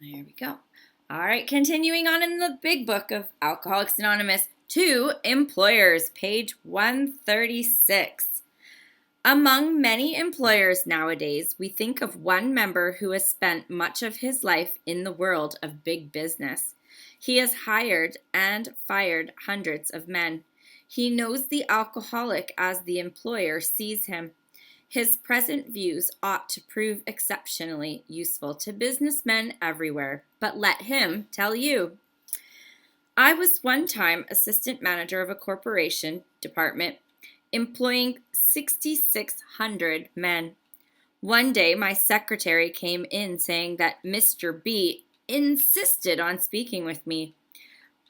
There we go. All right, continuing on in the big book of Alcoholics Anonymous, to employers, page 136. Among many employers nowadays, we think of one member who has spent much of his life in the world of big business. He has hired and fired hundreds of men. He knows the alcoholic as the employer sees him. His present views ought to prove exceptionally useful to businessmen everywhere, but let him tell you. I was one time assistant manager of a corporation department employing 6,600 men. One day, my secretary came in saying that Mr. B insisted on speaking with me.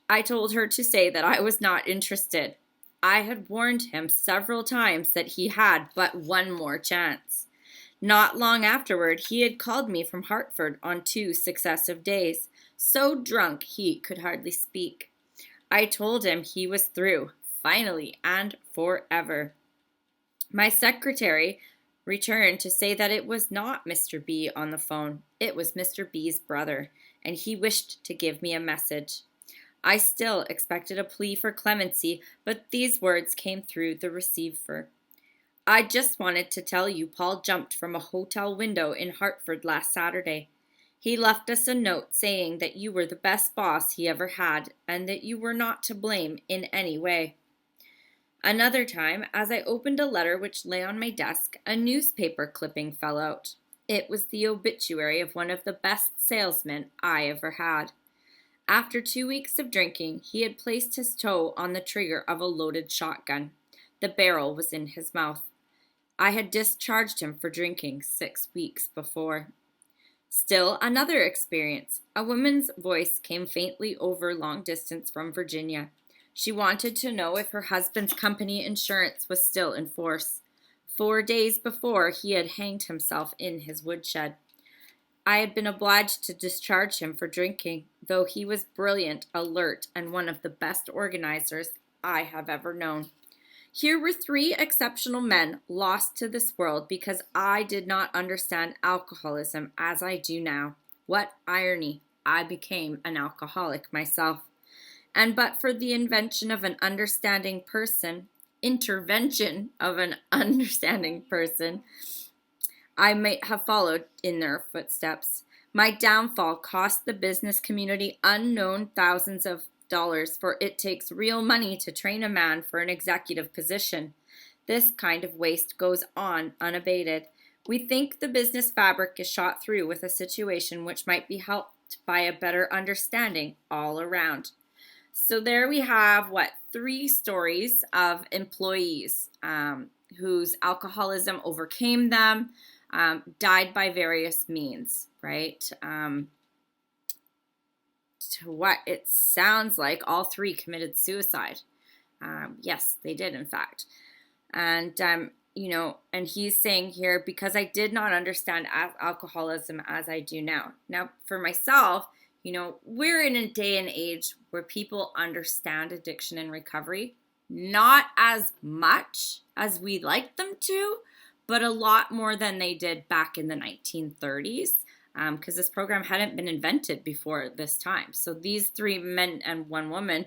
I told her to say that I was not interested. I had warned him several times that he had but one more chance. Not long afterward, he had called me from Hartford on 2 successive days, so drunk he could hardly speak. I told him he was through, finally and forever. My secretary returned to say that it was not Mr. B on the phone. It was Mr. B's brother, and he wished to give me a message. I still expected a plea for clemency, but these words came through the receiver. I just wanted to tell you Paul jumped from a hotel window in Hartford last Saturday. He left us a note saying that you were the best boss he ever had and that you were not to blame in any way. Another time, as I opened a letter which lay on my desk, a newspaper clipping fell out. It was the obituary of one of the best salesmen I ever had. After 2 weeks of drinking, he had placed his toe on the trigger of a loaded shotgun. The barrel was in his mouth. I had discharged him for drinking 6 weeks before. Still another experience. A woman's voice came faintly over long distance from Virginia. She wanted to know if her husband's company insurance was still in force. 4 days before, he had hanged himself in his woodshed. I had been obliged to discharge him for drinking, though he was brilliant, alert, and one of the best organizers I have ever known. Here were 3 exceptional men lost to this world because I did not understand alcoholism as I do now. What irony! I became an alcoholic myself. And but for the intervention of an understanding person, I might have followed in their footsteps. My downfall cost the business community unknown thousands of dollars, for it takes real money to train a man for an executive position. This kind of waste goes on unabated. We think the business fabric is shot through with a situation which might be helped by a better understanding all around. So there we have, 3 stories of employees whose alcoholism overcame them, died by various means, right? To what it sounds like, all 3 committed suicide. Yes, they did, in fact. And, and he's saying here, because I did not understand alcoholism as I do now. Now, for myself, we're in a day and age where people understand addiction and recovery, not as much as we'd like them to, but a lot more than they did back in the 1930s, because this program hadn't been invented before this time. So these 3 men and 1 woman,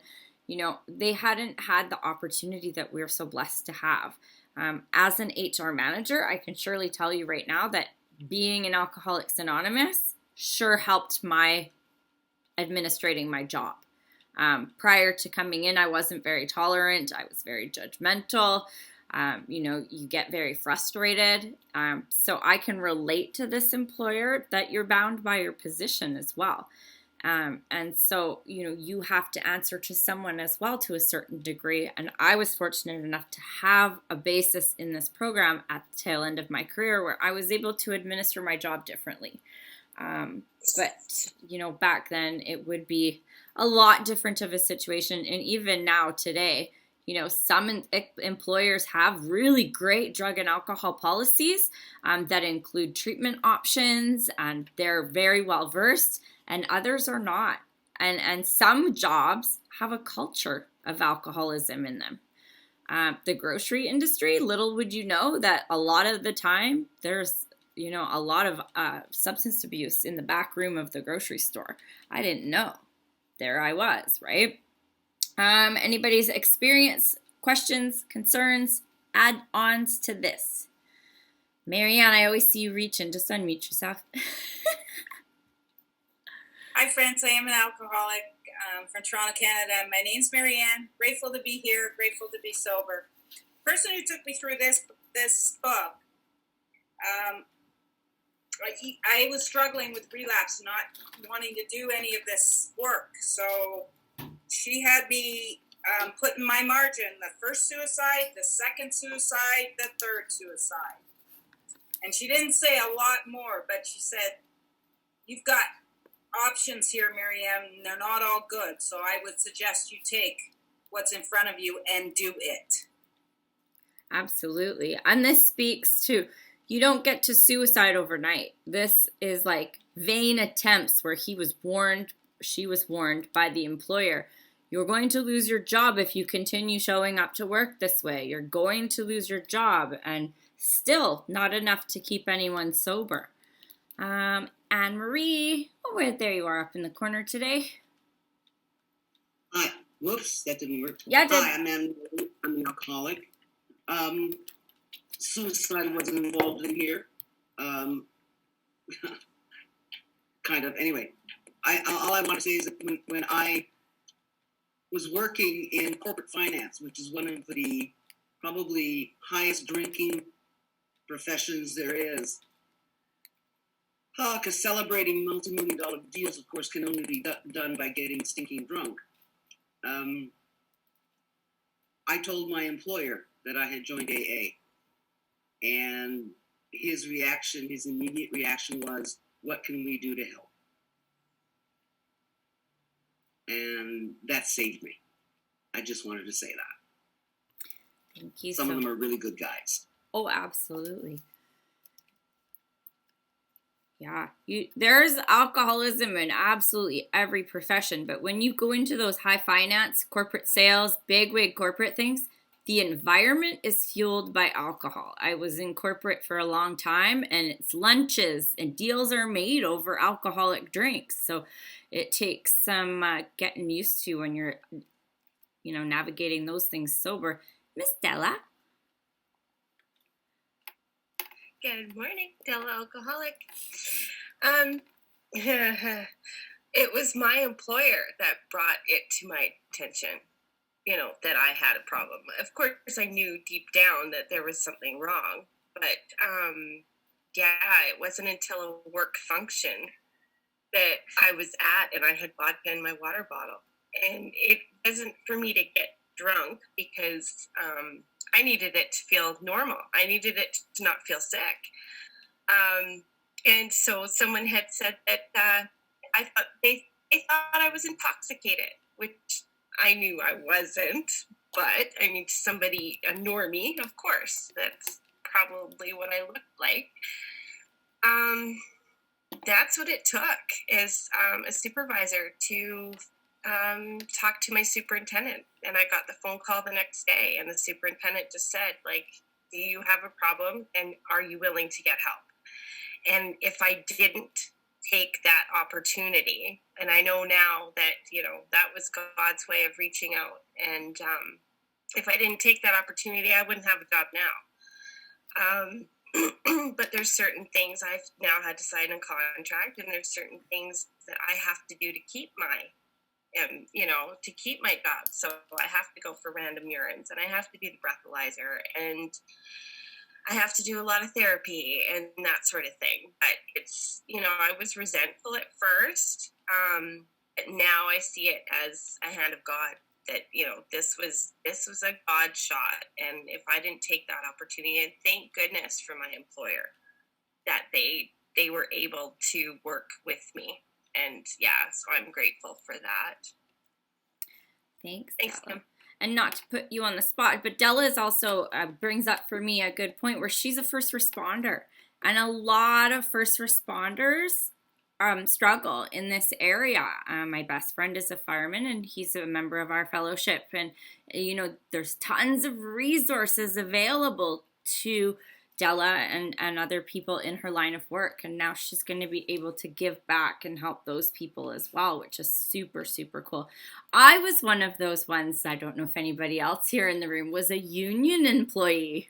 they hadn't had the opportunity that we're so blessed to have. As an HR manager, I can surely tell you right now that being in Alcoholics Anonymous sure helped my administrating my job. Prior to coming in, I wasn't very tolerant. I was very judgmental. You get very frustrated. So I can relate to this employer that you're bound by your position as well. And so, you have to answer to someone as well to a certain degree. And I was fortunate enough to have a basis in this program at the tail end of my career where I was able to administer my job differently. But back then it would be a lot different of a situation. And even now today, some employers have really great drug and alcohol policies that include treatment options, and they're very well versed, and others are not. And some jobs have a culture of alcoholism in them. The grocery industry, little would you know that a lot of the time there's a lot of substance abuse in the back room of the grocery store. I didn't know. There I was, right? Anybody's experience, questions, concerns, add-ons to this? Marianne, I always see you reaching. Just unmute yourself. Hi, friends. I am an alcoholic from Toronto, Canada. My name's Marianne. Grateful to be here. Grateful to be sober. Person who took me through this book, I was struggling with relapse, not wanting to do any of this work. So she had me put in my margin the first suicide, the second suicide, the third suicide. And she didn't say a lot more, but she said, you've got options here, Marianne. They're not all good. So I would suggest you take what's in front of you and do it. Absolutely. And this speaks to, you don't get to suicide overnight. This is like vain attempts where she was warned by the employer. You're going to lose your job if you continue showing up to work this way. You're going to lose your job, and still not enough to keep anyone sober. Anne Marie, oh, there you are up in the corner today. Hi. Whoops, that didn't work. Yeah, it did. Hi, I'm Anne Marie. I'm an alcoholic. Suicide wasn't involved in here. Kind of. Anyway, all I want to say is that when I was working in corporate finance, which is one of the probably highest drinking professions there is, because celebrating multi-million-dollar deals, of course, can only be done by getting stinking drunk. I told my employer that I had joined AA, and his immediate reaction was, what can we do to help? And that saved me. I just wanted to say that. Thank you. Some of them are really good guys. Oh, absolutely. Yeah, there's alcoholism in absolutely every profession, but when you go into those high finance, corporate sales, bigwig corporate things, the environment is fueled by alcohol. I was in corporate for a long time, and it's lunches and deals are made over alcoholic drinks. So it takes some getting used to when you're, navigating those things sober. Miss Della. Good morning, Della Alcoholic. It was my employer that brought it to my attention, that I had a problem. Of course, I knew deep down that there was something wrong, but it wasn't until a work function that I was at and I had vodka in my water bottle. And it wasn't for me to get drunk because I needed it to feel normal. I needed it to not feel sick. And so someone had said that I thought they thought I was intoxicated, which I knew I wasn't. But to somebody, a normie, of course, that's probably what I looked like. That's what it took as a supervisor to talk to my superintendent. And I got the phone call the next day, and the superintendent just said, do you have a problem, and are you willing to get help? And if I didn't take that opportunity, and I know now that, that was God's way of reaching out. And if I didn't take that opportunity, I wouldn't have a job now. But there's certain things I've now had to sign a contract, and there's certain things that I have to do to keep my job. So I have to go for random urines, and I have to do the breathalyzer, and I have to do a lot of therapy and that sort of thing. But it's, I was resentful at first. But now I see it as a hand of God, that, this was a God shot. And if I didn't take that opportunity, and thank goodness for my employer that they were able to work with me. And so I'm grateful for that. Thanks, Della. Kim. And not to put you on the spot, but Della is also brings up for me a good point where she's a first responder. And a lot of first responders struggle in this area. My best friend is a fireman, and he's a member of our fellowship. And, there's tons of resources available to Della and other people in her line of work. And now she's going to be able to give back and help those people as well, which is super, super cool. I was one of those ones, I don't know if anybody else here in the room was a union employee.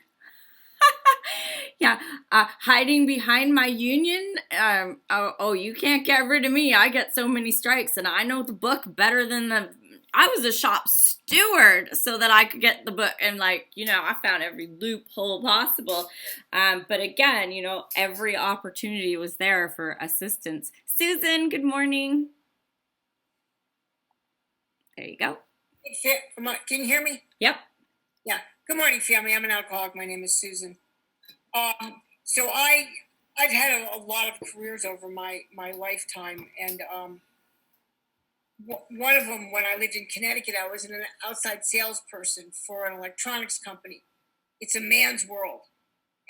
Yeah, hiding behind my union. You can't get rid of me. I get so many strikes, and I know the book better than I was a shop steward so that I could get the book, and I found every loophole possible. But again, every opportunity was there for assistance. Susan, good morning. There you go. Can you hear me? Yep. Yeah. Good morning, family. I'm an alcoholic. My name is Susan. So I've had a lot of careers over my lifetime, and one of them, when I lived in Connecticut, I was an outside salesperson for an electronics company. It's a man's world,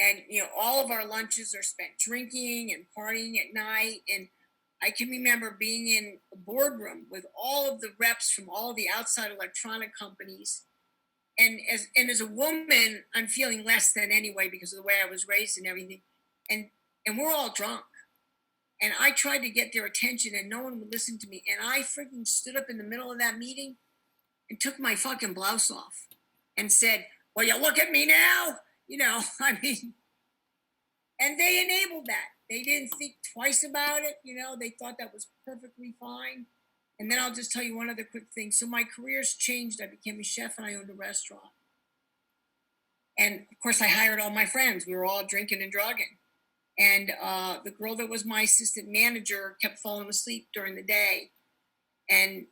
and all of our lunches are spent drinking and partying at night. And I can remember being in a boardroom with all of the reps from all of the outside electronic companies. And as a woman, I'm feeling less than anyway because of the way I was raised and everything. And we're all drunk. And I tried to get their attention and no one would listen to me. And I freaking stood up in the middle of that meeting and took my fucking blouse off and said, well, you look at me now. And they enabled that. They didn't think twice about it. They thought that was perfectly fine. And then I'll just tell you one other quick thing. So my career's changed. I became a chef and I owned a restaurant. And of course I hired all my friends. We were all drinking and drugging. And the girl that was my assistant manager kept falling asleep during the day. And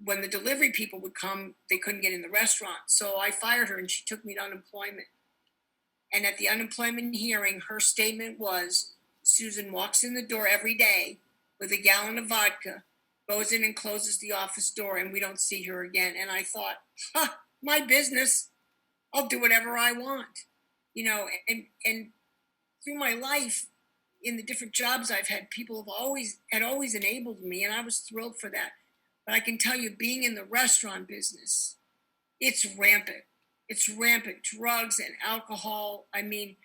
when the delivery people would come, they couldn't get in the restaurant. So I fired her and she took me to unemployment. And at the unemployment hearing, her statement was, Susan walks in the door every day with a gallon of vodka, goes in and closes the office door, and we don't see her again. And I thought, my business. I'll do whatever I want. And through my life, in the different jobs I've had, people have always enabled me, and I was thrilled for that. But I can tell you, being in the restaurant business, it's rampant. It's rampant. Drugs and alcohol. I mean,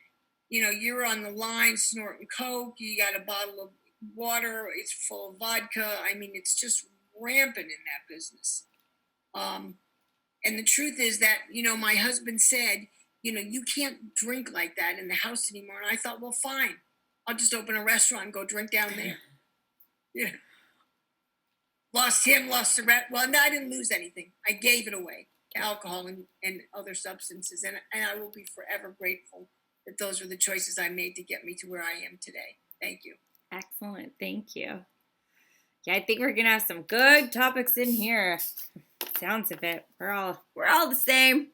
you're on the line snorting Coke. You got a bottle of water. It's full of vodka. I mean, it's just rampant in that business. And the truth is that, my husband said, you can't drink like that in the house anymore. And I thought, well, fine. I'll just open a restaurant and go drink down there. Yeah. Lost him, lost the rest. Well, no, I didn't lose anything. I gave it away to alcohol and other substances. And I will be forever grateful that those were the choices I made to get me to where I am today. Thank you. Excellent. Thank you. Yeah, I think we're going to have some good topics in here. Sounds of it. We're all the same.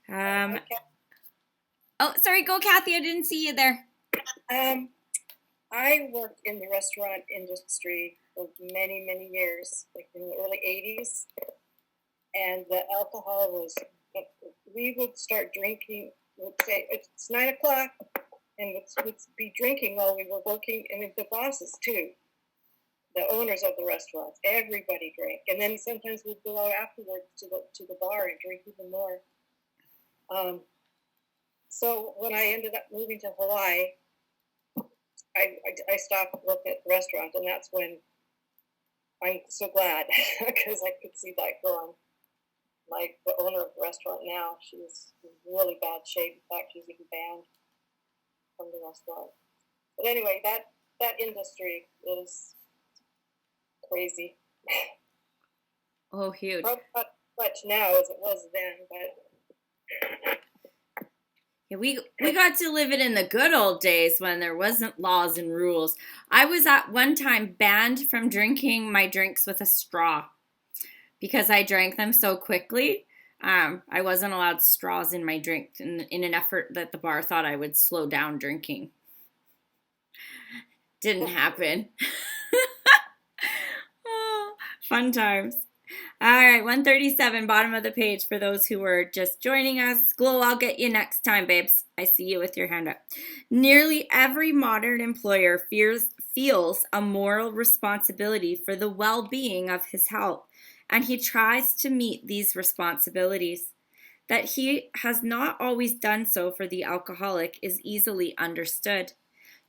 Okay. Oh, sorry. Go, Kathy. I didn't see you there. I worked in the restaurant industry for many, many years, like in the early 80s. And the alcohol was, we would start drinking, we'd say it's 9 o'clock, and we'd be drinking while we were working, and the bosses too, the owners of the restaurants, everybody drank. And then sometimes we'd go out afterwards to the bar and drink even more. So when I ended up moving to Hawaii, I stopped working at the restaurant, and that's when I'm so glad because I could see that growing. Like the owner of the restaurant now, she's in really bad shape. In fact, she's even banned from the restaurant. But anyway, that industry is crazy. Oh, huge. Not much now as it was then, but Yeah, we got to live it in the good old days when there wasn't laws and rules. I was at one time banned from drinking my drinks with a straw because I drank them so quickly. I wasn't allowed straws in my drink in an effort that the bar thought I would slow down drinking. Didn't happen. Oh, fun times. All right, 137, bottom of the page for those who were just joining us. Glow, I'll get you next time, babes. I see you with your hand up. Nearly every modern employer feels a moral responsibility for the well-being of his help, and he tries to meet these responsibilities. That he has not always done so for the alcoholic is easily understood.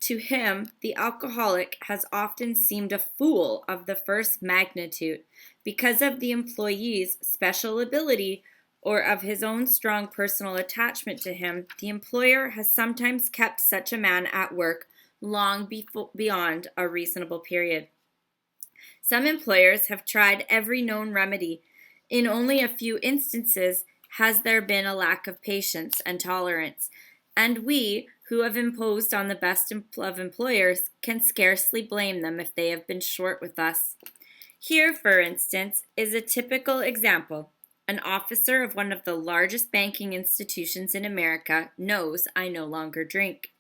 To him, the alcoholic has often seemed a fool of the first magnitude because of the employee's special ability or of his own strong personal attachment to him. The employer has sometimes kept such a man at work long beyond a reasonable period. Some employers have tried every known remedy. In only a few instances has there been a lack of patience and tolerance, and we, who have imposed on the best of employers, can scarcely blame them if they have been short with us. Here, for instance, is a typical example. An officer of one of the largest banking institutions in America knows I no longer drink.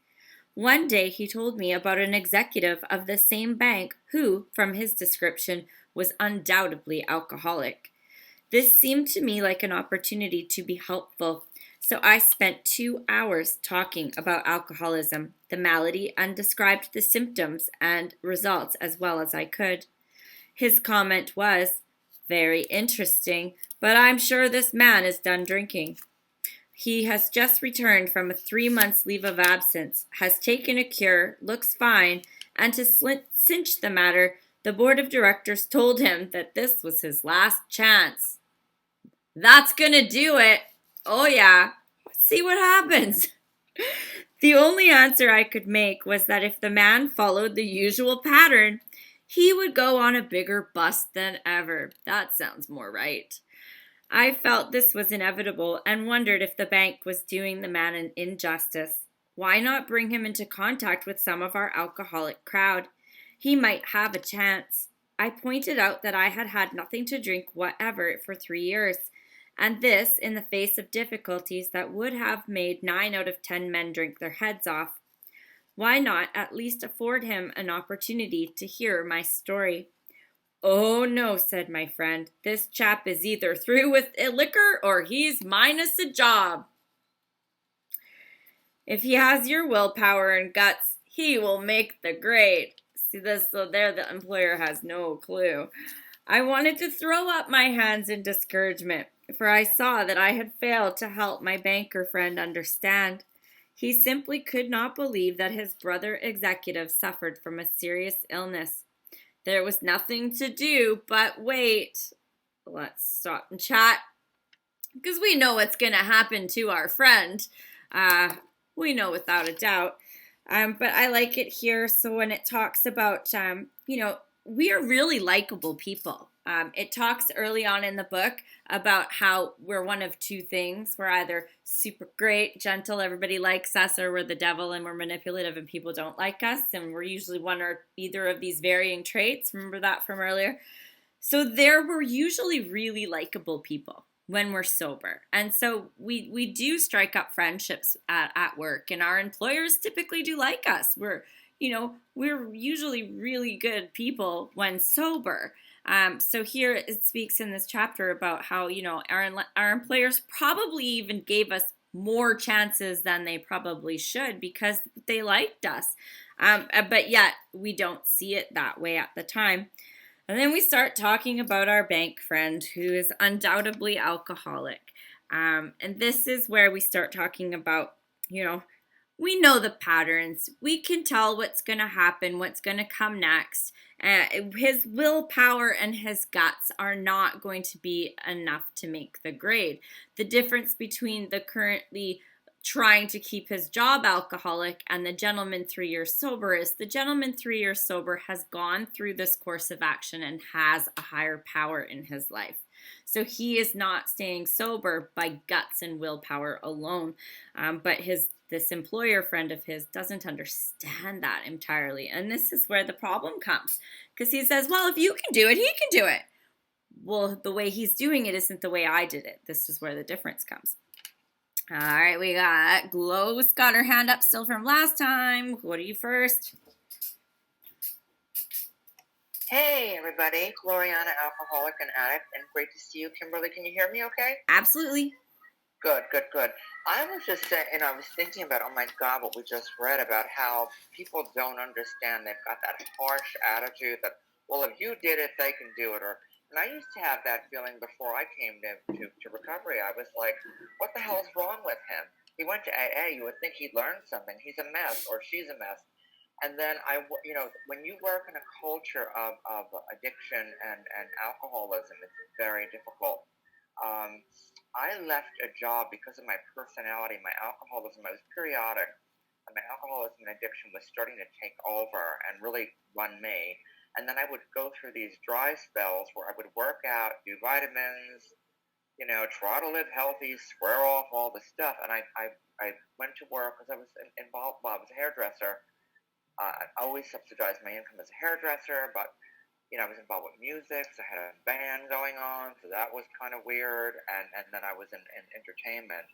One day he told me about an executive of the same bank who, from his description, was undoubtedly alcoholic. This seemed to me like an opportunity to be helpful, so I spent 2 hours talking about alcoholism, the malady, and described the symptoms and results as well as I could. His comment was, "Very interesting, but I'm sure this man is done drinking. He has just returned from a 3 months leave of absence, has taken a cure, looks fine, and to cinch the matter, the board of directors told him that this was his last chance." That's gonna do it. Oh yeah. Let's see what happens. The only answer I could make was that if the man followed the usual pattern, he would go on a bigger bust than ever. That sounds more right. I felt this was inevitable and wondered if the bank was doing the man an injustice. Why not bring him into contact with some of our alcoholic crowd? He might have a chance. I pointed out that I had had nothing to drink whatever for 3 years, and this in the face of difficulties that would have made 9 out of 10 men drink their heads off. Why not at least afford him an opportunity to hear my story? "Oh no," said my friend, "this chap is either through with liquor or he's minus a job. If he has your willpower and guts, he will make the grade." See this, so there the employer has no clue. I wanted to throw up my hands in discouragement, for I saw that I had failed to help my banker friend understand. He simply could not believe that his brother executive suffered from a serious illness. There was nothing to do but wait. Let's stop and chat, because we know what's going to happen to our friend. We know without a doubt. But I like it here. So when it talks about, we are really likable people. It talks early on in the book about how we're one of two things. We're either super great, gentle, everybody likes us, or we're the devil and we're manipulative and people don't like us. And we're usually one or either of these varying traits. Remember that from earlier? So there we're usually really likable people when we're sober. And so we do strike up friendships at work, and our employers typically do like us. We're usually really good people when sober. So here it speaks in this chapter about how, our employers probably even gave us more chances than they probably should because they liked us. But yet we don't see it that way at the time. And then we start talking about our bank friend who is undoubtedly alcoholic. And this is where we start talking about, we know the patterns. We can tell what's going to happen, what's going to come next. His willpower and his guts are not going to be enough to make the grade. The difference between the currently trying to keep his job alcoholic and the gentleman 3 years sober is the gentleman 3 years sober has gone through this course of action and has a higher power in his life. So he is not staying sober by guts and willpower alone. But this employer friend of his doesn't understand that entirely. And this is where the problem comes. Because he says, well, if you can do it, he can do it. Well, the way he's doing it isn't the way I did it. This is where the difference comes. All right, we got Glo's got her hand up still from last time. What are you first? Hey, everybody. Gloriana, alcoholic and addict, and great to see you. Kimberly, can you hear me okay? Absolutely. Good. I was just saying, I was thinking about, oh my God, what we just read about how people don't understand. They've got that harsh attitude that, well, if you did it, they can do it. And I used to have that feeling before I came to recovery. I was like, what the hell is wrong with him? He went to AA. You would think he'd learned something. He's a mess, or she's a mess. And then when you work in a culture of addiction and alcoholism, it's very difficult. I left a job because of my personality, my alcoholism. I was periodic, and my alcoholism and addiction was starting to take over and really run me. And then I would go through these dry spells where I would work out, do vitamins, try to live healthy, swear off all the stuff. And I went to work because I was involved. Well, I was a hairdresser. I always subsidized my income as a hairdresser, but I was involved with music, so I had a band going on, so that was kind of weird. And then I was in entertainment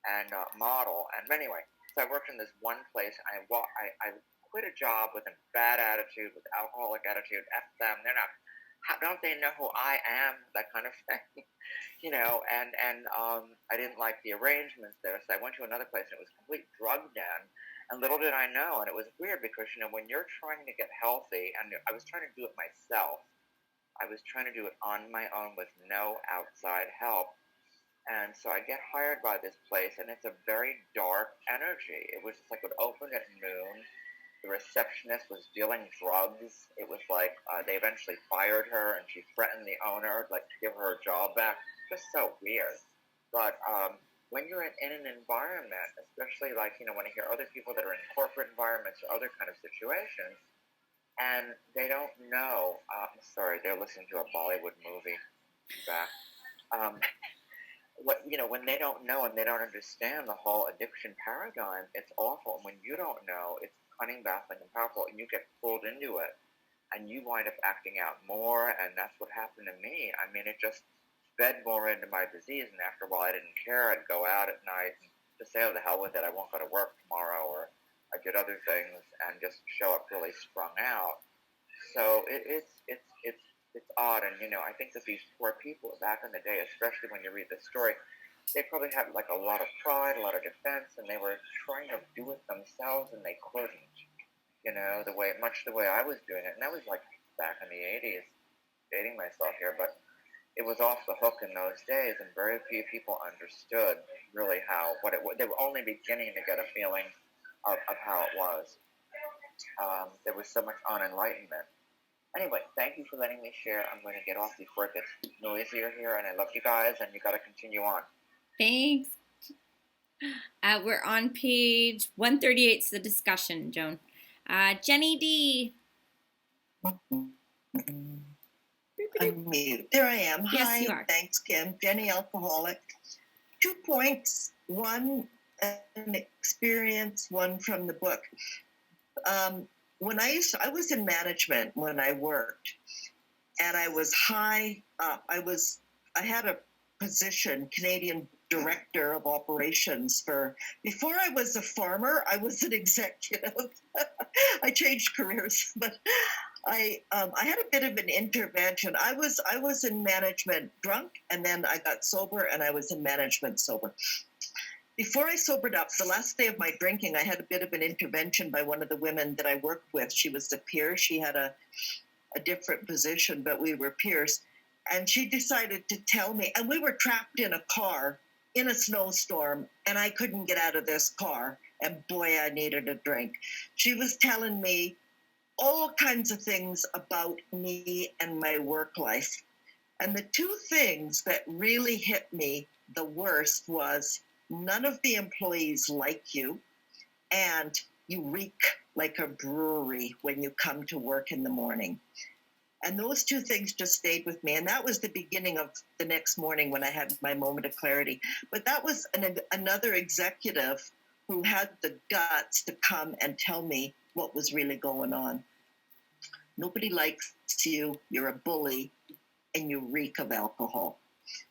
and model. And anyway, so I worked in this one place. I quit a job with a bad attitude, with alcoholic attitude. F them. They're not. Don't they know who I am? That kind of thing, And I didn't like the arrangements there, so I went to another place, and it was a complete drug den. And little did I know, and it was weird because, when you're trying to get healthy, and I was trying to do it myself, I was trying to do it on my own with no outside help. And so I get hired by this place, and it's a very dark energy. It was just like it opened at noon. The receptionist was dealing drugs. It was like they eventually fired her, and she threatened the owner, like, to give her job back. Just so weird. But when you're in an environment, especially like, when I hear other people that are in corporate environments or other kind of situations, and they don't know, I'm sorry, they're listening to a Bollywood movie back. When they don't know and they don't understand the whole addiction paradigm, it's awful. And when you don't know, it's cunning, baffling, and powerful, and you get pulled into it, and you wind up acting out more, and that's what happened to me. I mean, it just fed more into my disease, and after a while I didn't care. I'd go out at night and just say, oh, the hell with it, I won't go to work tomorrow, or I did other things and just show up really strung out. So it's odd, and I think that these poor people back in the day, especially when you read the story, they probably had like a lot of pride, a lot of defense, and they were trying to do it themselves, and they couldn't, much the way I was doing it. And that was like back in the 80s, dating myself here, but it was off the hook in those days, and very few people understood really what it was. They were only beginning to get a feeling of how it was. There was so much unenlightenment. Anyway, thank you for letting me share. I'm going to get off before it gets noisier here, and I love you guys, and you got to continue on. Thanks. We're on page 138. It's the discussion, Joan. Jenny D. Unmute. There I am. Yes, Hi. you are. Thanks, Kim. Jenny, alcoholic. 2 points. One, an experience. One from the book. When I was in management when I worked, and I was high up. I had a position, Canadian Director of Operations before I was a farmer, I was an executive. I changed careers, but I had a bit of an intervention. I was in management drunk, and then I got sober, and I was in management sober. Before I sobered up, the last day of my drinking, I had a bit of an intervention by one of the women that I worked with. She was a peer. She had a different position, but we were peers. And she decided to tell me, and we were trapped in a car in a snowstorm, and I couldn't get out of this car. And boy, I needed a drink. She was telling me all kinds of things about me and my work life. And the 2 things that really hit me the worst was none of the employees like you, and you reek like a brewery when you come to work in the morning. And those 2 things just stayed with me. And that was the beginning of the next morning when I had my moment of clarity. But that was another executive who had the guts to come and tell me what was really going on. Nobody likes you, you're a bully, and you reek of alcohol.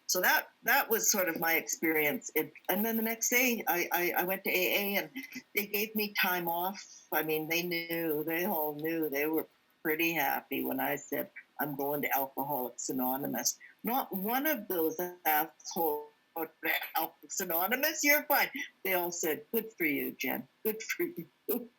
So that was sort of my experience. And then the next day, I went to AA, and they gave me time off. I mean, they all knew. They were pretty happy when I said, I'm going to Alcoholics Anonymous. Not one of those assholes, Alcoholics Anonymous, you're fine. They all said, good for you, Jen, good for you.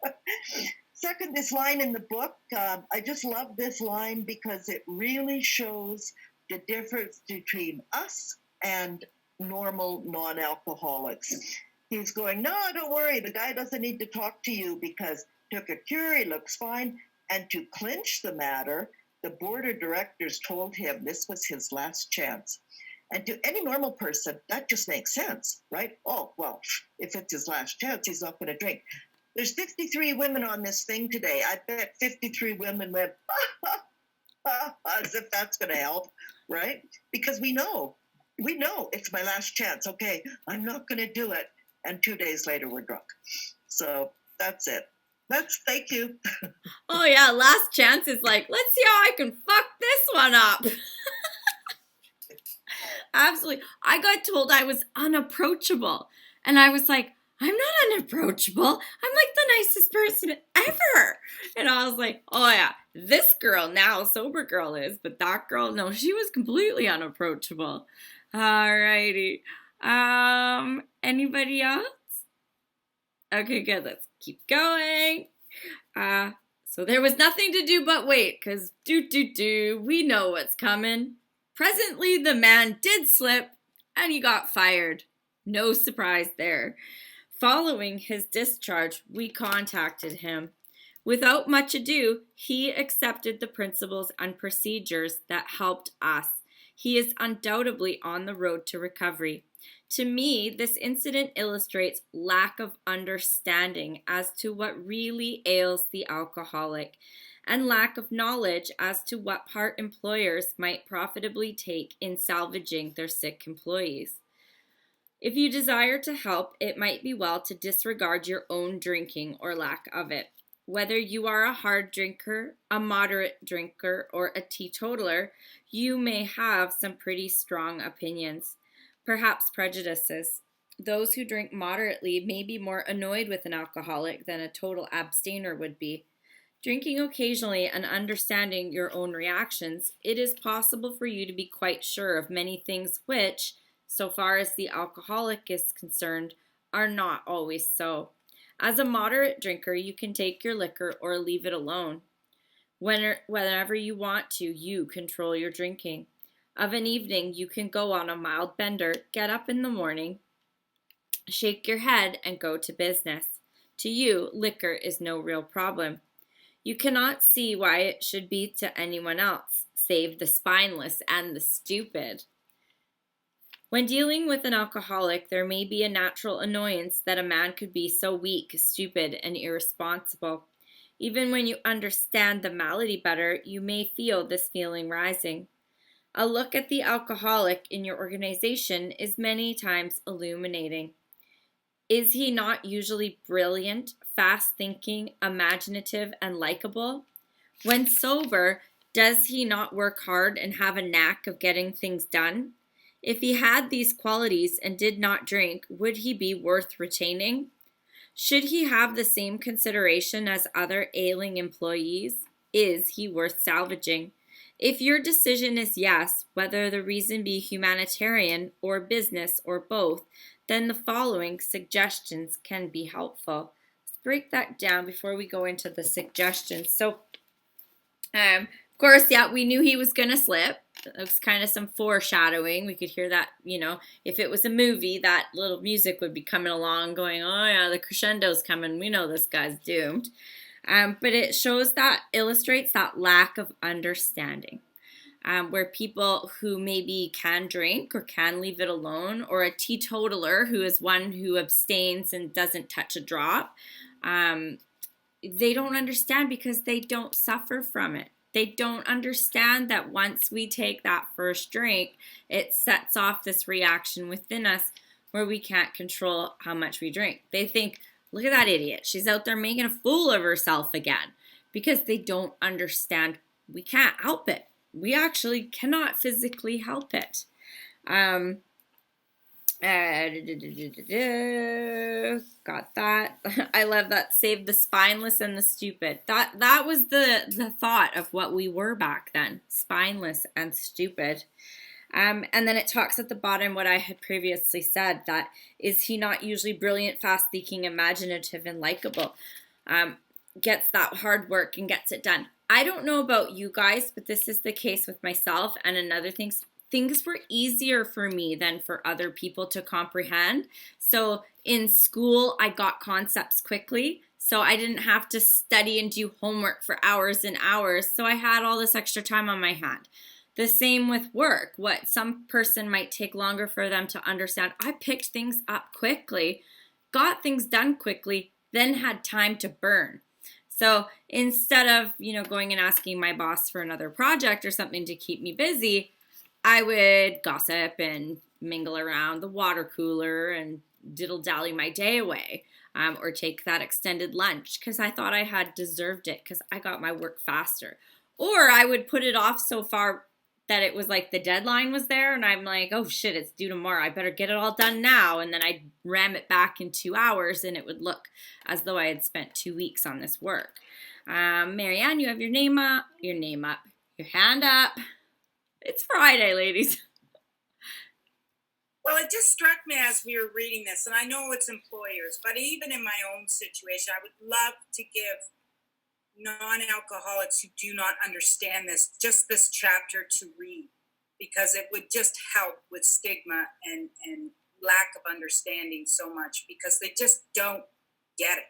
Second, this line in the book, I just love this line because it really shows the difference between us and normal non-alcoholics. He's going, no, don't worry, the guy doesn't need to talk to you because took a cure, he looks fine. And to clinch the matter, the board of directors told him this was his last chance. And to any normal person, that just makes sense, right? Oh, well, if it's his last chance, he's not going to drink. There's 53 women on this thing today. I bet 53 women went, as if that's going to help, right? Because we know it's my last chance. Okay, I'm not going to do it. And 2 days later, we're drunk. So that's it. Thank you. Oh yeah, last chance is like, let's see how I can fuck this one up. Absolutely. I got told I was unapproachable. And I was like, I'm not unapproachable. I'm like the nicest person ever. And I was like, oh yeah, this girl now, sober girl is, but that girl, no, she was completely unapproachable. Alrighty. Anybody else? Okay, good. Let's keep going. So there was nothing to do but wait, because we know what's coming. Presently, the man did slip, and he got fired. No surprise there. Following his discharge, we contacted him. Without much ado, he accepted the principles and procedures that helped us. He is undoubtedly on the road to recovery. To me, this incident illustrates lack of understanding as to what really ails the alcoholic and lack of knowledge as to what part employers might profitably take in salvaging their sick employees. If you desire to help, it might be well to disregard your own drinking or lack of it. Whether you are a hard drinker, a moderate drinker, or a teetotaler, you may have some pretty strong opinions, perhaps prejudices. Those who drink moderately may be more annoyed with an alcoholic than a total abstainer would be. Drinking occasionally and understanding your own reactions, it is possible for you to be quite sure of many things which, so far as the alcoholic is concerned, are not always so. As a moderate drinker, you can take your liquor or leave it alone. Whenever you want to, you control your drinking. Of an evening, you can go on a mild bender, get up in the morning, shake your head, and go to business. To you, liquor is no real problem. You cannot see why it should be to anyone else, save the spineless and the stupid. When dealing with an alcoholic, there may be a natural annoyance that a man could be so weak, stupid, and irresponsible. Even when you understand the malady better, you may feel this feeling rising. A look at the alcoholic in your organization is many times illuminating. Is he not usually brilliant, fast-thinking, imaginative, and likable? When sober, does he not work hard and have a knack of getting things done? If he had these qualities and did not drink, would he be worth retaining? Should he have the same consideration as other ailing employees? Is he worth salvaging? If your decision is yes, whether the reason be humanitarian or business or both, then the following suggestions can be helpful. Let's break that down before we go into the suggestions. So, of course, yeah, we knew he was going to slip. It was kind of some foreshadowing. We could hear that, if it was a movie, that little music would be coming along going, oh yeah, the crescendo's coming. We know this guy's doomed. But it illustrates that lack of understanding. Where people who maybe can drink or can leave it alone, or a teetotaler who is one who abstains and doesn't touch a drop, they don't understand because they don't suffer from it. They don't understand that once we take that first drink, it sets off this reaction within us where we can't control how much we drink. They think, look at that idiot. She's out there making a fool of herself again, because they don't understand we can't help it. We actually cannot physically help it. Got that. I love that. Save the spineless and the stupid. That was the thought of what we were back then. Spineless and stupid. And then it talks at the bottom what I had previously said, that is he not usually brilliant, fast-thinking, imaginative, and likable? gets that hard work and gets it done. I don't know about you guys, but this is the case with myself. And another thing, things were easier for me than for other people to comprehend. So in school, I got concepts quickly. So I didn't have to study and do homework for hours and hours. So I had all this extra time on my hand. The same with work. What some person might take longer for them to understand, I picked things up quickly, got things done quickly, then had time to burn. So instead of, going and asking my boss for another project or something to keep me busy, I would gossip and mingle around the water cooler and diddle-dally my day away, or take that extended lunch because I thought I had deserved it because I got my work faster. Or I would put it off so far that it was like the deadline was there and I'm like, oh shit, it's due tomorrow. I better get it all done now. And then I'd ram it back in 2 hours and it would look as though I had spent 2 weeks on this work. Marianne, you have your hand up. It's Friday, ladies. Well, it just struck me as we were reading this, and I know it's employers, but even in my own situation, I would love to give non-alcoholics who do not understand this, just this chapter to read, because it would just help with stigma and lack of understanding so much, because they just don't get it.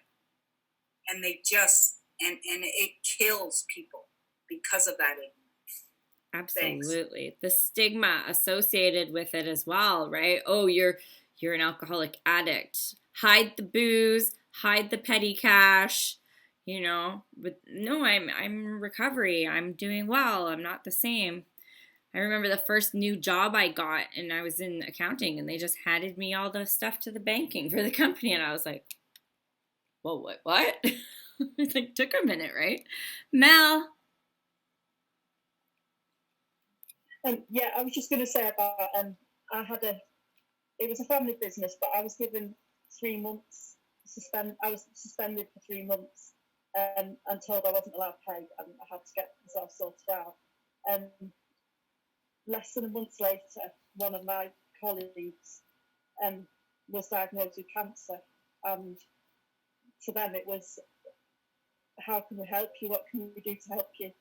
And they just, and it kills people because of that ignorance. Absolutely. Thanks. The stigma associated with it as well, right? Oh, you're an alcoholic addict. Hide the booze, hide the petty cash, but no, I'm in recovery. I'm doing well. I'm not the same. I remember the first new job I got and I was in accounting and they just handed me all the stuff to the banking for the company and I was like, whoa, what? It took a minute, right? Mel. Yeah, I was just going to say about, it was a family business, but I was given 3 months, I was suspended for 3 months and told I wasn't allowed to pay and I had to get myself sorted out. Less than a month later, one of my colleagues was diagnosed with cancer, and to them it was, how can we help you? What can we do to help you?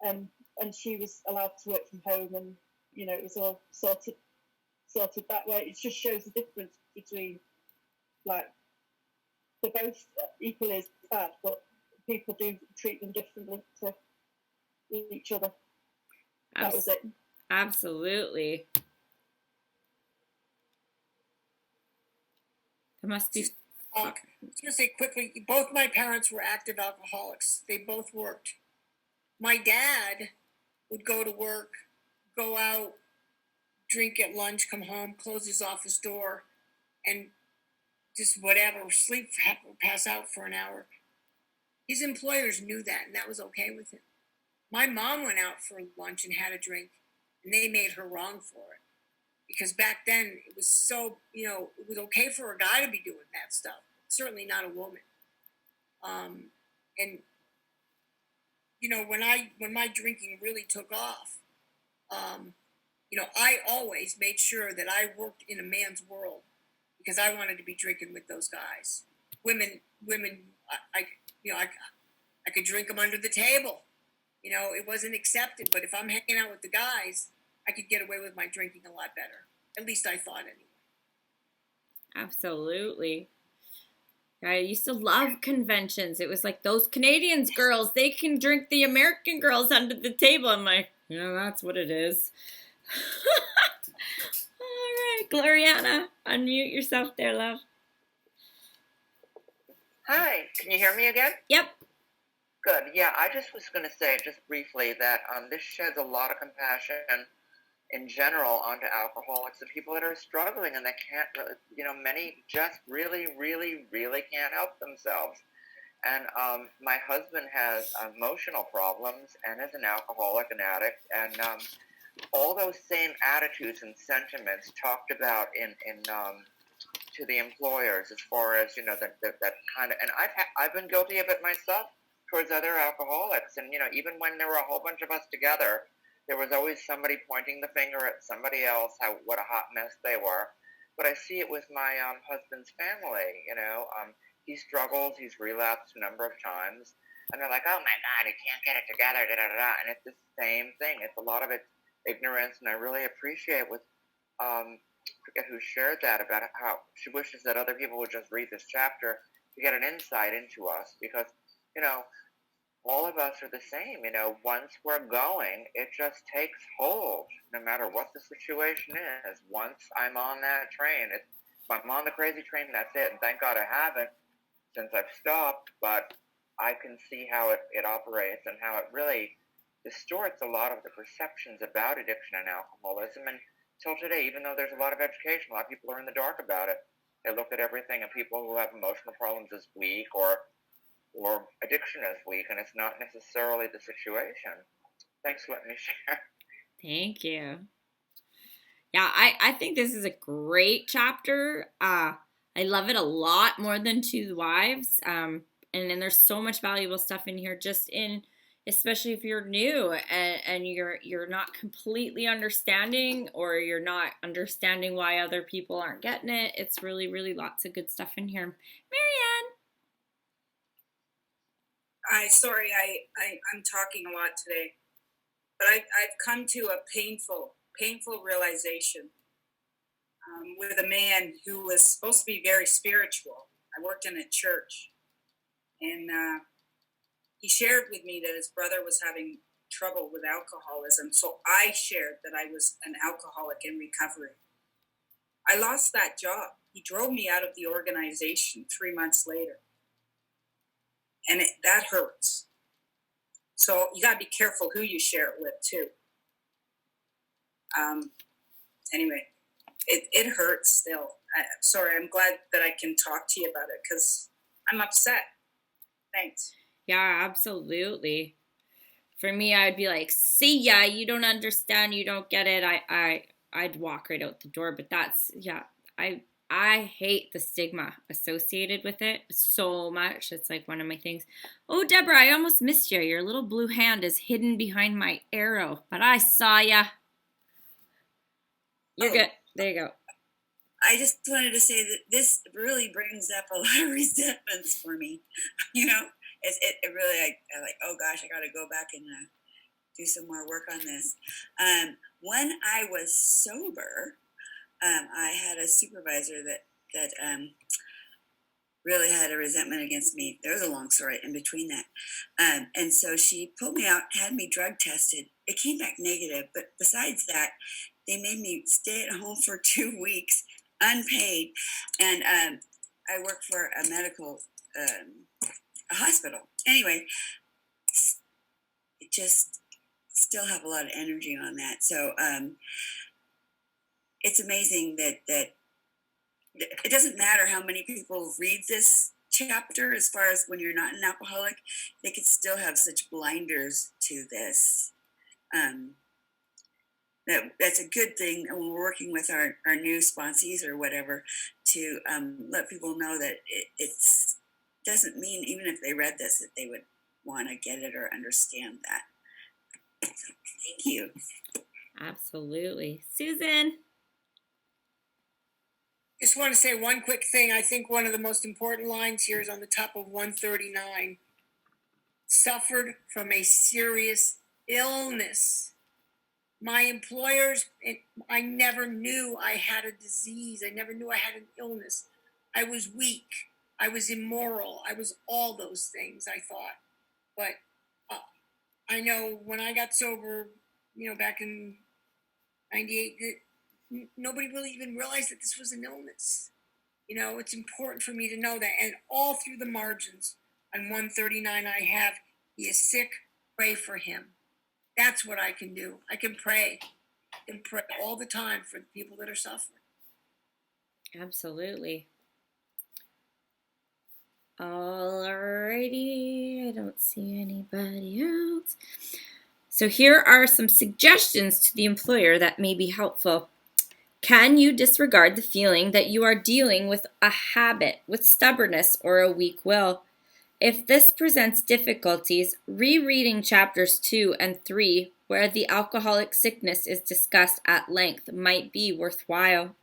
And she was allowed to work from home, and it was all sorted that way. It just shows the difference between, like, they're both equally as bad, but people do treat them differently to each other. That was it. Absolutely. There must be. I was going to say quickly, both my parents were active alcoholics. They both worked. My dad would go to work, go out, drink at lunch, come home, close his office door, and just whatever, sleep, pass out for an hour. His employers knew that, and that was okay with him. My mom went out for lunch and had a drink, and they made her wrong for it. Because back then, it was so, it was okay for a guy to be doing that stuff. Certainly not a woman. And when my drinking really took off, I always made sure that I worked in a man's world because I wanted to be drinking with those guys. Women, I could drink them under the table. It wasn't accepted, but if I'm hanging out with the guys, I could get away with my drinking a lot better. At least I thought anyway. Absolutely. I used to love conventions. It was like those Canadians girls, they can drink the American girls under the table. I'm like, that's what it is. All right, Gloriana, unmute yourself there, love. Hi, can you hear me again? Yep. Good. Yeah, I just was going to say just briefly that this sheds a lot of compassion in general onto alcoholics and people that are struggling and that can't really, many just really, really, really can't help themselves. And my husband has emotional problems and is an alcoholic, an addict, and all those same attitudes and sentiments talked about in to the employers as far as, that kind of, and I've been guilty of it myself towards other alcoholics. And, even when there were a whole bunch of us together, there was always somebody pointing the finger at somebody else, what a hot mess they were. But I see it with my husband's family, he struggles, he's relapsed a number of times. and they're like, oh my God, he can't get it together, da da da da. And it's the same thing. It's a lot of it ignorance, and I really appreciate with I forget who shared that about how she wishes that other people would just read this chapter to get an insight into us, because you know all of us are the same. You know, once we're going, it just takes hold, no matter what the situation is. Once I'm on that train, if I'm on the crazy train, that's it. And thank God I haven't since I've stopped, but I can see how it operates and how it really distorts a lot of the perceptions about addiction and alcoholism. And till today, even though there's a lot of education, a lot of people are in the dark about it. They look at everything and people who have emotional problems as weak or addiction as weak, and it's not necessarily the situation. Thanks for letting me share. Thank you. Yeah, I think this is a great chapter. I love it a lot more than Two Wives. And then there's so much valuable stuff in here, just in, especially if you're new and you're not completely understanding, or you're not understanding why other people aren't getting it. It's really, really lots of good stuff in here. Marianne. I'm talking a lot today, but I've come to a painful realization with a man who was supposed to be very spiritual. I worked in a church, and he shared with me that his brother was having trouble with alcoholism. So I shared that I was an alcoholic in recovery. I lost that job. He drove me out of the organization 3 months later. And that hurts. So you got to be careful who you share it with, too. Anyway, it hurts still. Sorry, I'm glad that I can talk to you about it because I'm upset. Thanks. Yeah, absolutely. For me, I'd be like, see ya, you don't understand, you don't get it. I'd walk right out the door. But that's, yeah, I hate the stigma associated with it so much. It's like one of my things. Oh, Deborah, I almost missed you. Your little blue hand is hidden behind my arrow, but I saw ya. You're good. There you go. I just wanted to say that this really brings up a lot of resentments for me. You know, it really, I like, oh gosh, I got to go back and do some more work on this. When I was sober, I had a supervisor that really had a resentment against me. There was a long story in between that. And so she pulled me out, had me drug tested. It came back negative. But besides that, they made me stay at home for 2 weeks, unpaid. And I work for a medical a hospital. Anyway, it just still have a lot of energy on that. So it's amazing that it doesn't matter how many people read this chapter, as far as when you're not an alcoholic, they could still have such blinders to this. That's a good thing when we're working with our new sponsees or whatever, to let people know that it's doesn't mean, even if they read this, that they would want to get it or understand that. So, thank you. Absolutely. Susan. Just want to say one quick thing. I think one of the most important lines here is on the top of 139. Suffered from a serious illness. My employers, I never knew I had a disease. I never knew I had an illness. I was weak. I was immoral. I was all those things, I thought. But I know when I got sober, back in 98, nobody really even realized that this was an illness. It's important for me to know that. And all through the margins on 139, I have, he is sick, pray for him. That's what I can do. I can pray and pray all the time for the people that are suffering. Absolutely. Alrighty, I don't see anybody else. So here are some suggestions to the employer that may be helpful. Can you disregard the feeling that you are dealing with a habit, with stubbornness, or a weak will? If this presents difficulties, rereading chapters 2 and 3, where the alcoholic sickness is discussed at length, might be worthwhile.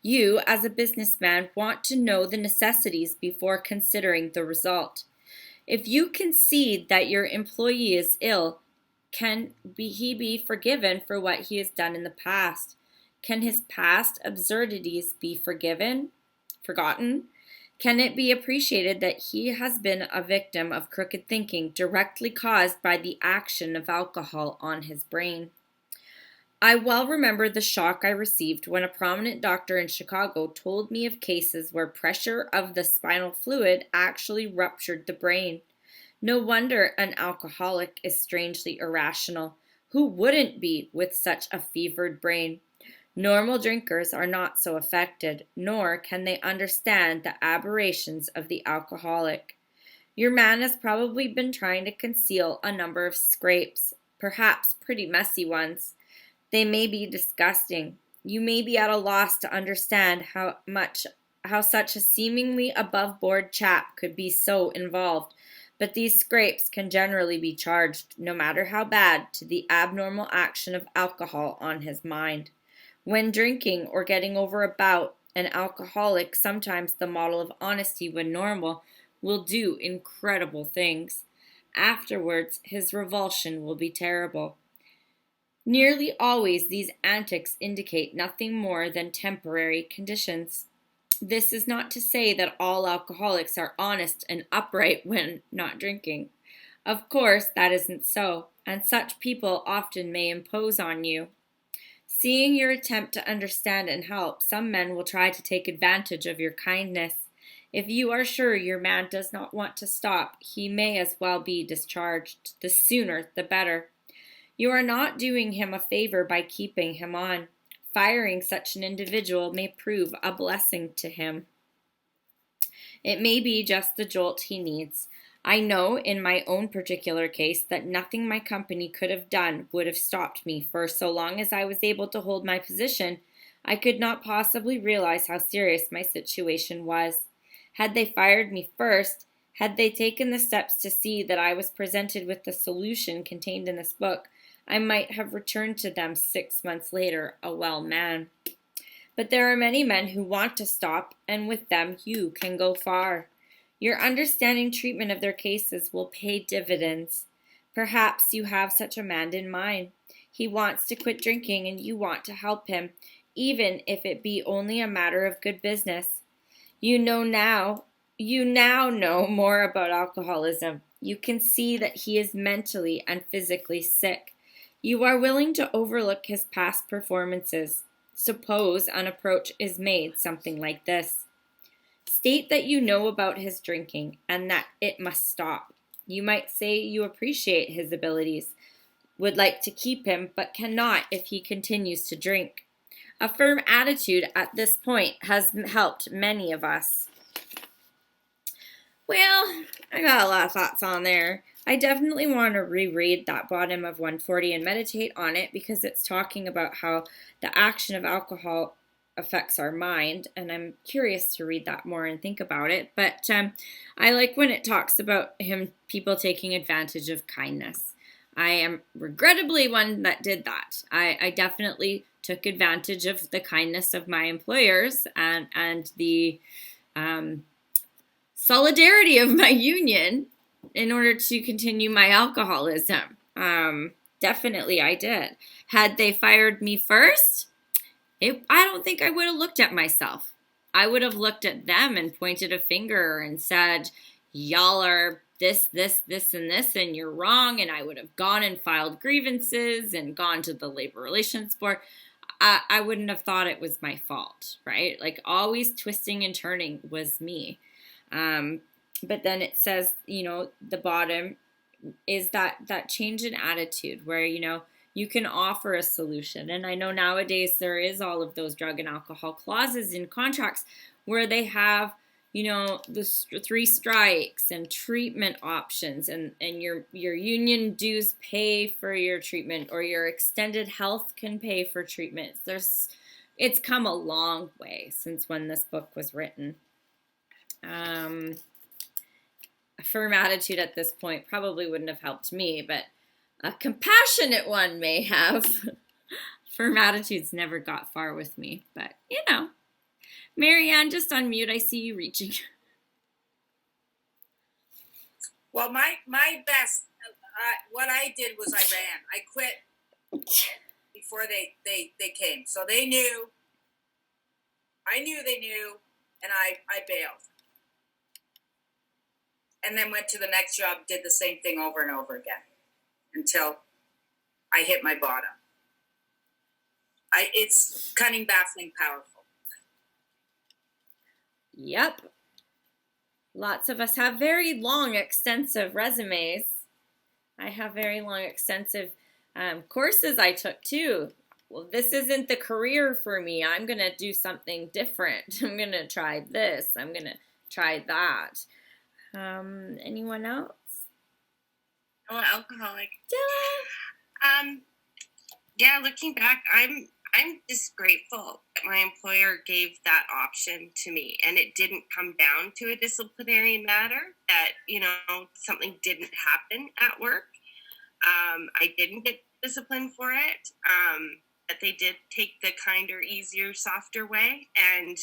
You, as a businessman, want to know the necessities before considering the result. If you concede that your employee is ill, he be forgiven for what he has done in the past? Can his past absurdities be forgotten? Can it be appreciated that he has been a victim of crooked thinking directly caused by the action of alcohol on his brain? I well remember the shock I received when a prominent doctor in Chicago told me of cases where pressure of the spinal fluid actually ruptured the brain. No wonder an alcoholic is strangely irrational. Who wouldn't be with such a fevered brain? Normal drinkers are not so affected, nor can they understand the aberrations of the alcoholic. Your man has probably been trying to conceal a number of scrapes, perhaps pretty messy ones. They may be disgusting. You may be at a loss to understand how such a seemingly above-board chap could be so involved, but these scrapes can generally be charged, no matter how bad, to the abnormal action of alcohol on his mind. When drinking or getting over a bout, an alcoholic, sometimes the model of honesty when normal, will do incredible things. Afterwards, his revulsion will be terrible. Nearly always these antics indicate nothing more than temporary conditions. This is not to say that all alcoholics are honest and upright when not drinking. Of course, that isn't so, and such people often may impose on you. Seeing your attempt to understand and help, some men will try to take advantage of your kindness. If you are sure your man does not want to stop, he may as well be discharged. The sooner, the better. You are not doing him a favor by keeping him on. Firing such an individual may prove a blessing to him. It may be just the jolt he needs. I know in my own particular case that nothing my company could have done would have stopped me, for so long as I was able to hold my position, I could not possibly realize how serious my situation was. Had they fired me first, had they taken the steps to see that I was presented with the solution contained in this book, I might have returned to them 6 months later, a well man. But there are many men who want to stop, and with them you can go far. Your understanding treatment of their cases will pay dividends. Perhaps you have such a man in mind. He wants to quit drinking, and you want to help him, even if it be only a matter of good business. You now know more about alcoholism. You can see that he is mentally and physically sick. You are willing to overlook his past performances. Suppose an approach is made something like this. State that you know about his drinking and that it must stop. You might say you appreciate his abilities, would like to keep him, but cannot if he continues to drink. A firm attitude at this point has helped many of us. Well, I got a lot of thoughts on there. I definitely want to reread that bottom of 140 and meditate on it because it's talking about how the action of alcohol affects our mind, and I'm curious to read that more and think about it. But I like when it talks about people taking advantage of kindness. I am regrettably one that did that. I definitely took advantage of the kindness of my employers and the solidarity of my union in order to continue my alcoholism. Definitely I did. Had they fired me first, I don't think I would have looked at myself. I would have looked at them and pointed a finger and said, y'all are this, and this, and you're wrong. And I would have gone and filed grievances and gone to the Labor Relations Board. I wouldn't have thought it was my fault, right? Like always twisting and turning was me. But then it says, the bottom is that change in attitude where, you can offer a solution. And I know nowadays there is all of those drug and alcohol clauses in contracts where they have, the 3 strikes and treatment options and your union dues pay for your treatment or your extended health can pay for treatments. It's come a long way since when this book was written. A firm attitude at this point probably wouldn't have helped me, but a compassionate one may have. Firm attitudes never got far with me, but Marianne, just unmute. I see you reaching. Well, my best, what I did was I ran. I quit before they came. So they knew. I knew they knew, and I bailed. And then went to the next job, did the same thing over and over again until I hit my bottom. It's cunning, baffling, powerful. Yep. Lots of us have very long, extensive resumes. I have very long, extensive courses I took too. Well, this isn't the career for me. I'm going to do something different. I'm going to try this. I'm going to try that. Anyone else? Oh, alcoholic. Dylan? Yeah, looking back, I'm just grateful that my employer gave that option to me, and it didn't come down to a disciplinary matter that, you know, something didn't happen at work. I didn't get disciplined for it. That they did take the kinder, easier, softer way, and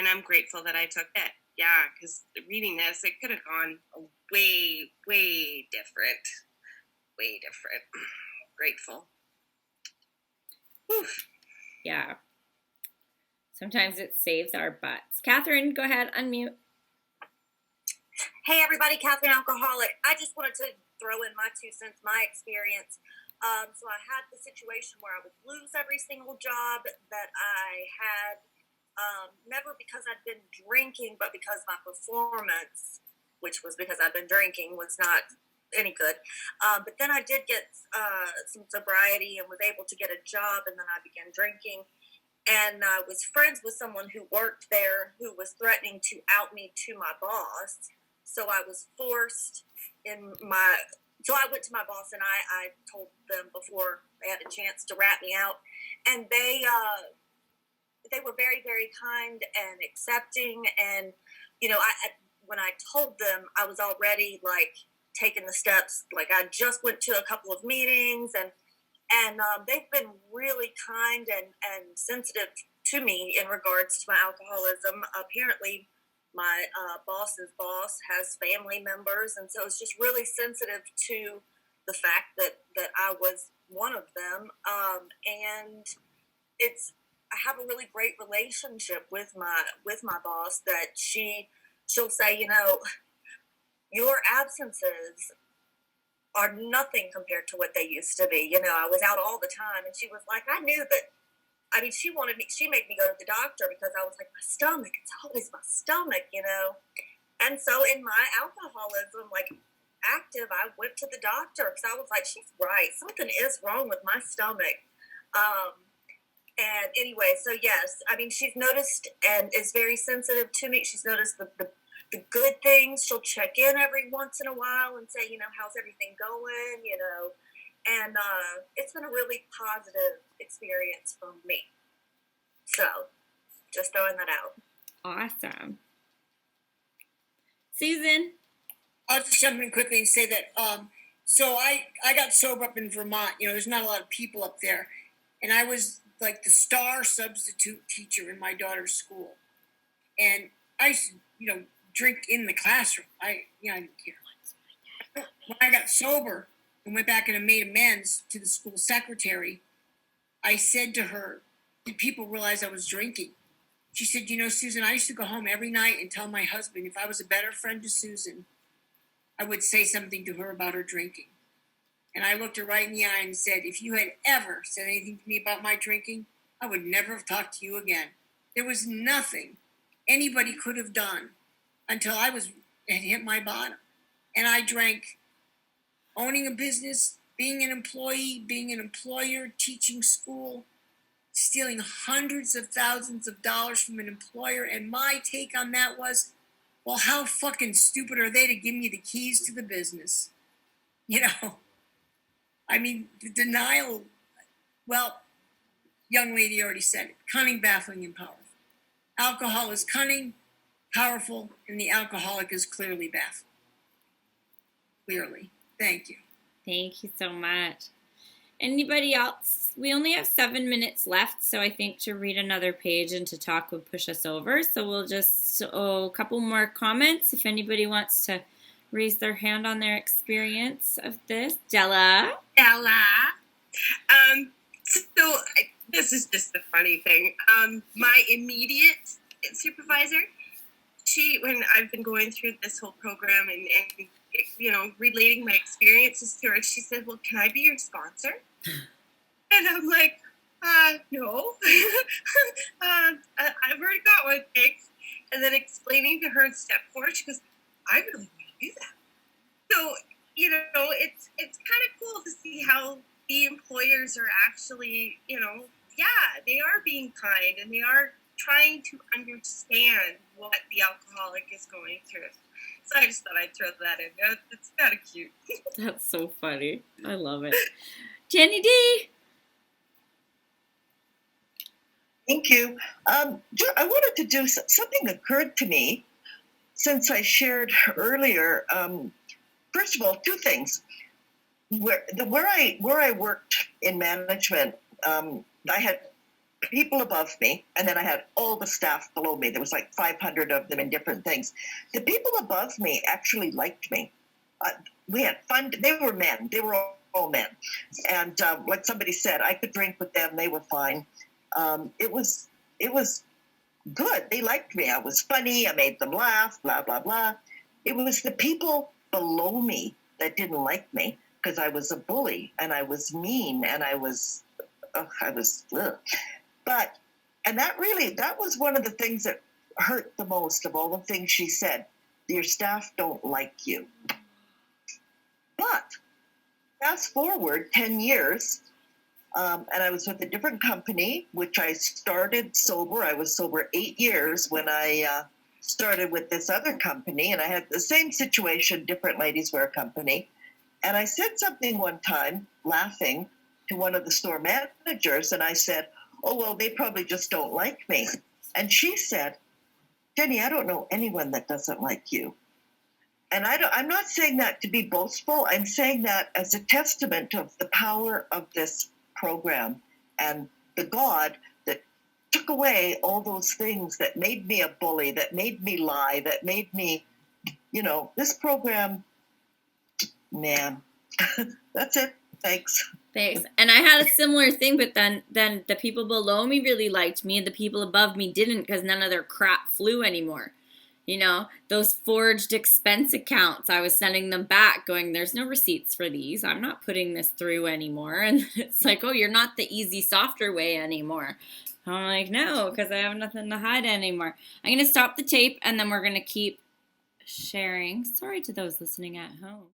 I'm grateful that I took it. Yeah, because reading this, it could have gone way, way different. Way different. Grateful. Whew. Yeah. Sometimes it saves our butts. Catherine, go ahead, unmute. Hey everybody, Catherine Alcoholic. I just wanted to throw in my 2 cents, my experience. So I had the situation where I would lose every single job that I had, never because I'd been drinking, but because my performance, which was because I'd been drinking, was not any good. But then I did get some sobriety and was able to get a job, and then I began drinking. And I was friends with someone who worked there who was threatening to out me to my boss. So I was forced so I went to my boss and I told them before they had a chance to rat me out. And they were very, very kind and accepting. And, you know, when I told them, I was already like taking the steps. Like I just went to a couple of meetings and they've been really kind and sensitive to me in regards to my alcoholism. Apparently, my boss's boss has family members, and so it's just really sensitive to the fact that I was one of them. And I have a really great relationship with my boss. That she'll say, you know, your absences are nothing compared to what they used to be. You know, I was out all the time, and she was like, I knew that. I mean, she made me go to the doctor because I was like, my stomach, it's always my stomach, you know? And so in my alcoholism, like active, I went to the doctor because I was like, she's right. Something is wrong with my stomach. And anyway, so yes, I mean, she's noticed and is very sensitive to me. She's noticed the good things. She'll check in every once in a while and say, you know, how's everything going, you know? And it's been a really positive experience for me. So, just throwing that out. Awesome. Susan? I'll just jump in quickly and say that, so I got sober up in Vermont. You know, there's not a lot of people up there. And I was like the star substitute teacher in my daughter's school. And I used to, you know, drink in the classroom. I didn't care. When I got sober and went back and made amends to the school secretary, I said to her, did people realize I was drinking? She said, you know, Susan, I used to go home every night and tell my husband if I was a better friend to Susan, I would say something to her about her drinking. And I looked her right in the eye and said, if you had ever said anything to me about my drinking, I would never have talked to you again. There was nothing anybody could have done until I had hit my bottom. And I drank, owning a business, being an employee, being an employer, teaching school, stealing hundreds of thousands of dollars from an employer. And my take on that was, well, how fucking stupid are they to give me the keys to the business? You know, I mean, the denial, well, young lady already said it, cunning, baffling, and powerful. Alcohol is cunning, powerful, and the alcoholic is clearly baffled. Clearly. Thank you. Thank you so much. Anybody else? We only have 7 minutes left, so I think to read another page and to talk would push us over. So we'll just, a couple more comments if anybody wants to raise their hand on their experience of this. Della? Ella. This is just the funny thing. My immediate supervisor, when I've been going through this whole program and relating my experiences to her, she said, "Well, can I be your sponsor?" And I'm like, no. I've already got one, thanks. And then explaining to her in step 4, she goes, "I really want to do that." So, it's kind of cool to see how the employers are actually, they are being kind and they are trying to understand what the alcoholic is going through. So I just thought I'd throw that in. It's kind of cute. That's so funny. I love it. Jenny D. Thank you. I wanted to do something occurred to me since I shared earlier. First of all, 2 things. Where I worked in management, I had people above me, and then I had all the staff below me. There was like 500 of them in different things. The people above me actually liked me. We had fun. They were men. They were all men. And like somebody said, I could drink with them. They were fine. It was good. They liked me. I was funny. I made them laugh, blah, blah, blah. It was the people below me that didn't like me because I was a bully and I was mean and I was ugh. But, and that was one of the things that hurt the most of all the things she said. Your staff don't like you. But fast forward 10 years, and I was with a different company, which I started sober. I was sober 8 years when I started with this other company, and I had the same situation, different ladies wear company. And I said something one time, laughing, to one of the store managers, and I said, "Oh, well, they probably just don't like me." And she said, "Jenny, I don't know anyone that doesn't like you." And I'm not saying that to be boastful. I'm saying that as a testament of the power of this program and the God that took away all those things that made me a bully, that made me lie, that made me, this program, man. That's it. Thanks. Thanks. And I had a similar thing, but then the people below me really liked me and the people above me didn't because none of their crap flew anymore. Those forged expense accounts, I was sending them back going, "There's no receipts for these. I'm not putting this through anymore." And it's like, "Oh, you're not the easy, softer way anymore." I'm like, "No, because I have nothing to hide anymore." I'm going to stop the tape and then we're going to keep sharing. Sorry to those listening at home.